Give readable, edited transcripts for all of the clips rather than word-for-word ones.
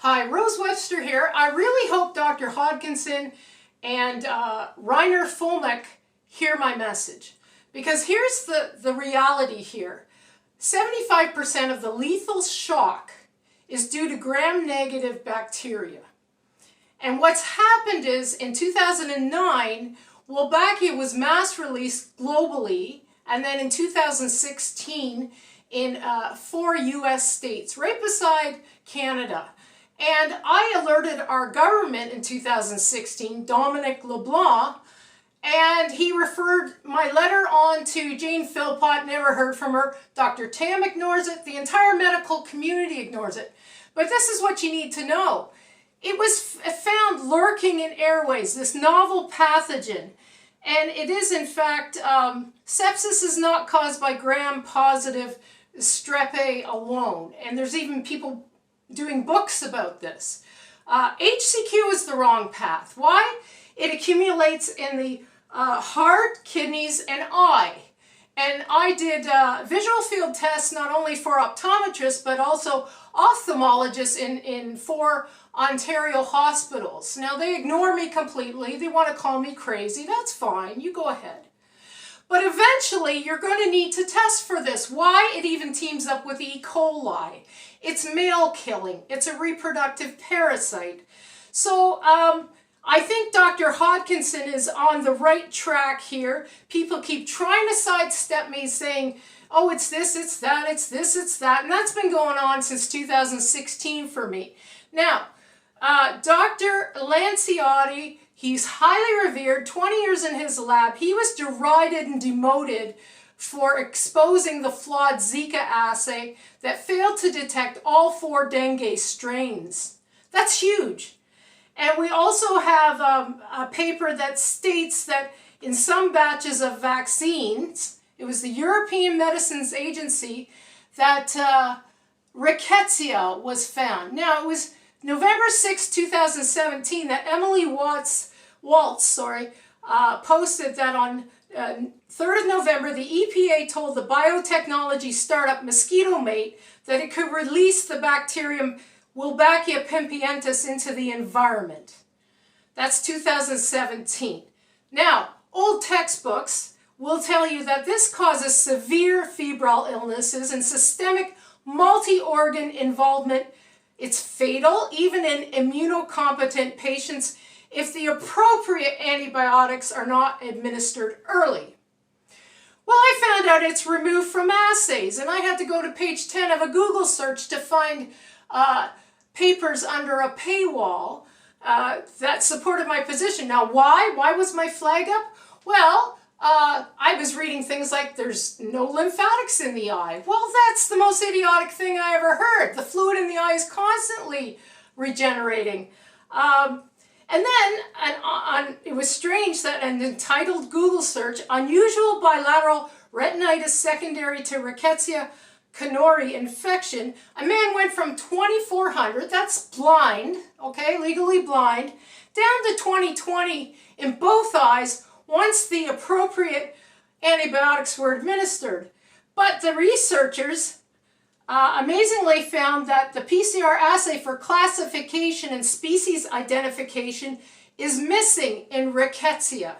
Hi, Rose Webster here. I really hope Dr. Hodkinson and Reiner Fuellmich hear my message. Because here's the reality here. 75% of the lethal shock is due to gram-negative bacteria. And what's happened is, in 2009, Wolbachia was mass released globally, and then in 2016 in 4 US states, right beside Canada. And I alerted our government in 2016, Dominic LeBlanc, and he referred my letter on to Jane Philpott, never heard from her. Dr. Tam ignores it. The entire medical community ignores it. But this is what you need to know. It was found lurking in airways, this novel pathogen. And it is, in fact, sepsis is not caused by gram-positive strep A alone. And there's even people doing books about this. HCQ is the wrong path. Why? It accumulates in the heart, kidneys, and eye. And I did visual field tests not only for optometrists, but also ophthalmologists in 4 Ontario hospitals. Now, they ignore me completely. They want to call me crazy. That's fine. You go ahead. But eventually, you're going to need to test for this. Why? It even teams up with E. coli. It's male killing. It's a reproductive parasite. So, I think Dr. Hodkinson is on the right track here. People keep trying to sidestep me saying, oh, it's this, it's that, it's this, it's that. And that's been going on since 2016 for me. Now, Dr. Lanciotti, he's highly revered, 20 years in his lab. He was derided and demoted for exposing the flawed Zika assay that failed to detect all 4 dengue strains. That's huge. And we also have a paper that states that in some batches of vaccines, it was the European Medicines Agency, that Rickettsia was found. Now, it was November 6, 2017 that Emily Waltz posted that on 3rd of November, the EPA told the biotechnology startup Mosquito Mate that it could release the bacterium Wolbachia pipientis into the environment. That's 2017. Now, old textbooks will tell you that this causes severe febrile illnesses and systemic multi-organ involvement. It's fatal, even in immunocompetent patients, if the appropriate antibiotics are not administered early. Well, I found out it's removed from assays, and I had to go to page 10 of a Google search to find papers under a paywall that supported my position. Now, why? Why was my flag up? Well, I was reading things like there's no lymphatics in the eye. Well, that's the most idiotic thing I ever heard. The fluid in the eye is constantly regenerating. And then it was strange that an entitled Google search, unusual bilateral retinitis secondary to Rickettsia cannori infection, a man went from 2,400, that's blind, okay, legally blind, down to 20/20 in both eyes once the appropriate antibiotics were administered. But the researchers amazingly found that the PCR assay for classification and species identification is missing in Rickettsia.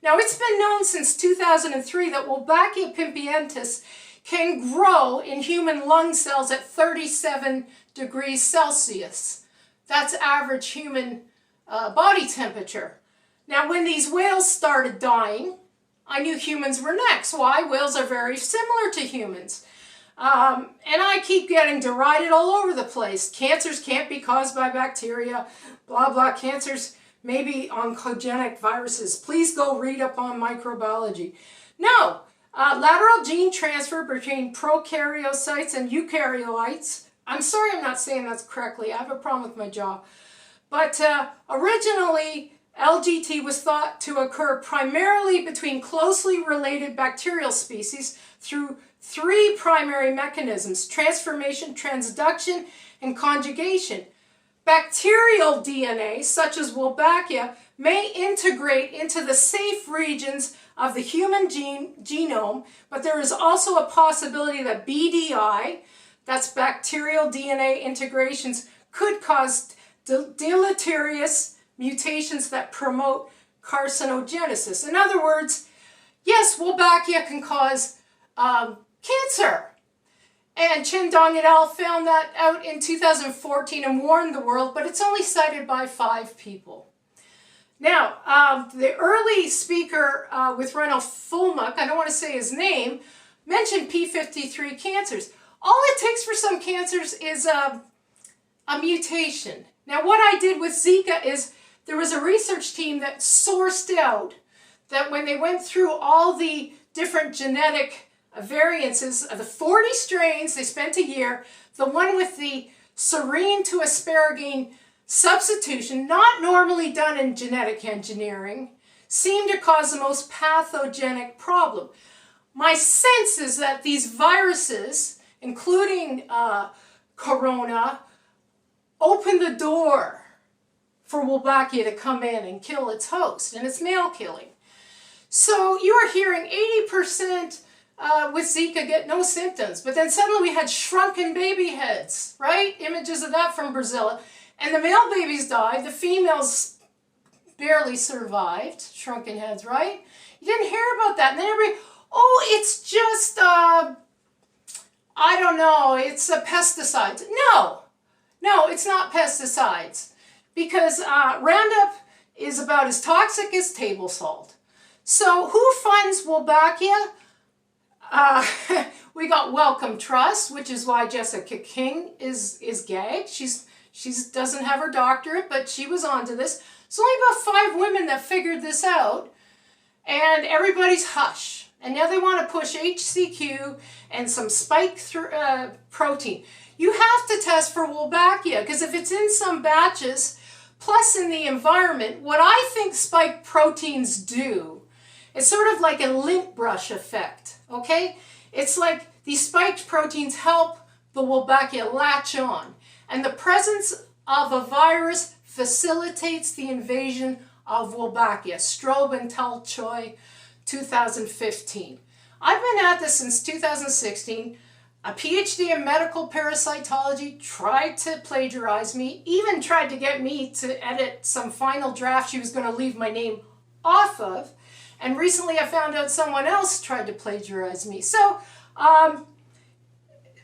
Now, it's been known since 2003 that Wolbachia pipientis can grow in human lung cells at 37 degrees Celsius. That's average human body temperature. Now, when these whales started dying, I knew humans were next. Why? Whales are very similar to humans. And I keep getting derided all over the place. Cancers can't be caused by bacteria, blah, blah. Cancers may be oncogenic viruses. Please go read up on microbiology. No. Lateral gene transfer between prokaryocytes and eukaryotes. I'm sorry I'm not saying that correctly. I have a problem with my jaw. But originally, LGT was thought to occur primarily between closely related bacterial species through 3 primary mechanisms: transformation, transduction, and conjugation. Bacterial DNA, such as Wolbachia, may integrate into the safe regions of the human genome, but there is also a possibility that BDI, that's bacterial DNA integrations, could cause deleterious mutations that promote carcinogenesis. In other words, yes, Wolbachia can cause cancer. And Chen et al. Found that out in 2014 and warned the world, but it's only cited by 5 people. Now, the early speaker with Reiner, Fuellmich, I don't want to say his name, mentioned P53 cancers. All it takes for some cancers is a mutation. Now, what I did with Zika is there was a research team that sourced out that when they went through all the different genetic variances of the 40 strains, they spent a year, the one with the serine to asparagine substitution, not normally done in genetic engineering, seemed to cause the most pathogenic problem. My sense is that these viruses, including corona, open the door for Wolbachia to come in and kill its host, and it's male killing. So you are hearing 80% with Zika get no symptoms, but then suddenly we had shrunken baby heads, right? Images of that from Brazil. And the male babies died, the females barely survived, shrunken heads, right? You didn't hear about that. And then everybody, oh, it's just, I don't know, it's pesticides. No, it's not pesticides, because Roundup is about as toxic as table salt. So who funds Wolbachia? We got Wellcome Trust, which is why Jessica King is gagged. She doesn't have her doctorate, but she was onto this. It's only about 5 women that figured this out, and everybody's hush. And now they want to push HCQ and some spike protein. You have to test for Wolbachia, because if it's in some batches, plus in the environment, what I think spike proteins do, it's sort of like a lint brush effect, okay? It's like these spiked proteins help the Wolbachia latch on. And the presence of a virus facilitates the invasion of Wolbachia. Strobe and Talchoy, 2015. I've been at this since 2016. A PhD in medical parasitology tried to plagiarize me, even tried to get me to edit some final draft she was going to leave my name off of. And recently I found out someone else tried to plagiarize me. So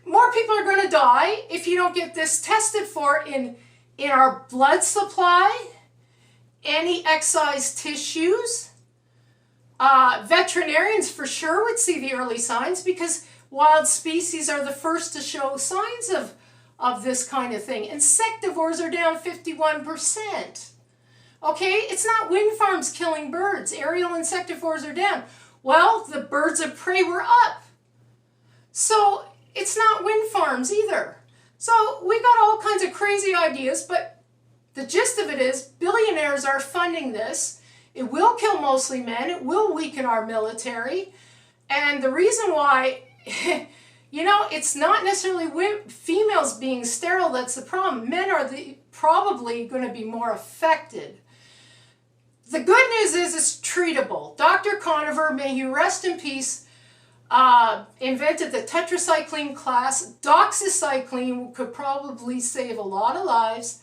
more people are going to die if you don't get this tested for in our blood supply, any excised tissues. Veterinarians for sure would see the early signs, because wild species are the first to show signs of this kind of thing. Insectivores are down 51%. Okay, it's not wind farms killing birds. Aerial insectivores are down. Well, the birds of prey were up. So it's not wind farms either. So we got all kinds of crazy ideas, but the gist of it is billionaires are funding this. It will kill mostly men. It will weaken our military. And the reason why, you know, it's not necessarily females being sterile that's the problem. Men are probably going to be more affected. The good news is it's treatable. Dr. Conover, may he rest in peace, invented the tetracycline class. Doxycycline could probably save a lot of lives.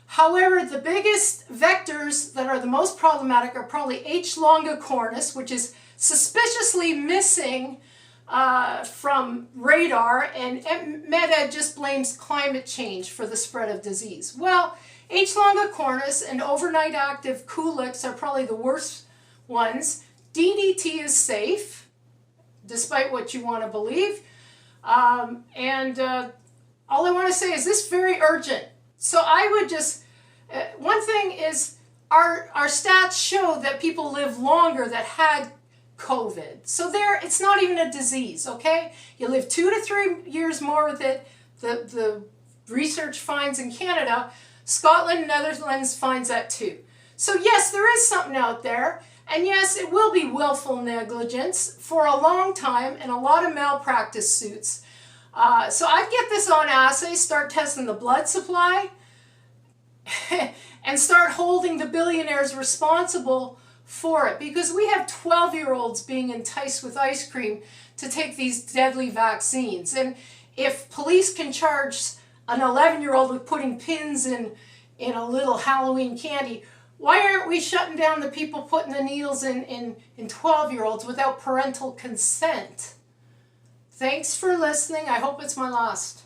However, the biggest vectors that are the most problematic are probably H. longicornis, which is suspiciously missing from radar, and MedEd just blames climate change for the spread of disease. Well, H. longicornis and overnight active Culex are probably the worst ones. DDT is safe, despite what you want to believe. All I want to say is this very urgent. So I would just, one thing is our stats show that people live longer that had COVID. So it's not even a disease, okay? You live 2 to 3 years more with it. The research finds in Canada. Scotland and Netherlands finds that too. So yes, there is something out there. And yes, it will be willful negligence for a long time and a lot of malpractice suits. So I'd get this on assay, start testing the blood supply, and start holding the billionaires responsible for it. Because we have 12-year-olds being enticed with ice cream to take these deadly vaccines. And if police can charge an 11-year-old with putting pins in a little Halloween candy. Why aren't we shutting down the people putting the needles in 12-year-olds without parental consent? Thanks for listening. I hope it's my last.